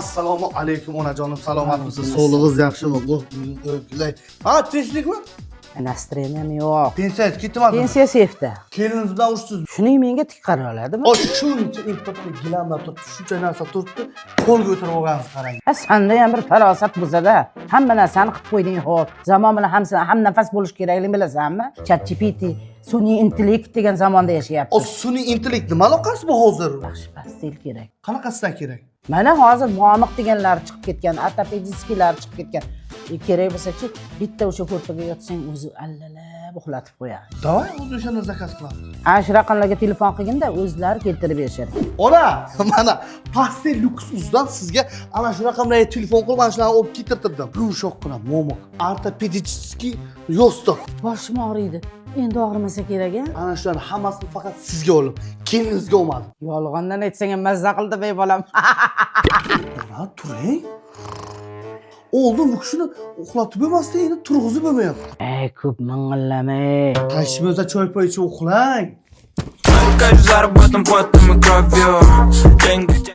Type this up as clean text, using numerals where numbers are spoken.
Assalomu alaykum onajonim, salomatmisiz? Sog'lig'ingiz yaxshimi? O'rgilay. Ha, tinchlikmi? Настроением yo'q. Pensiyangiz ketmadimi? Pensiya sefda. Keliningiz bilan urishsiz. Shuning menga tik qara oladimi? O shuncha impotni gilamlab turibdi, shuncha narsa turibdi, qo'lga o'tirib olgansiz qarang. Sanda ham bir farosat bo'lsa-da, hamma narsani qilib qo'yding, xo'p. Zamon bilan ham nafas bo'lish kerakligini bilasanmi? ChatGPT, sun'iy intellekt degan zamonda O yashayapmiz. sun'iy intellekt nima aloqasi bor hozir? Yaxshi pastel kerak. Qanaqasidan kerak? Mana hozir muomiq deganlar chiqib ketgan, ortopediskilar chiqib ketgan. Kerak bo'lsa-chi, bitta o'sha ko'rpaga yotsang o'zi allalab uxlatib qo'yadi. Davay, o'zi o'shani zakaz qilamiz. Ana shu raqamlarga telefon qilganda o'zlari keltirib berishadi. Ona, mana pastel luks uzdan sizga ana shu raqamlarga telefon qilib, mana shularni olib keltirdim. Yumshoqqina, mo'miq, ortopediskiy yostiq. Boshim og'riydi. Endi og'rimasa kerak-a? Ana shularni hammasini faqat sizga olib, keliningizga olmadim. Yolg'ondan aytsang ham mazza qildi bey bolam. Ona, turing. Oldin bu kishini uxlatib bo'lmasdan endi turg'izib bo'lmayapti. Ey, ko'p ming'illamay. Qayshimizda choy poy ichib uxlang. Заработан потом и кровью. Деньги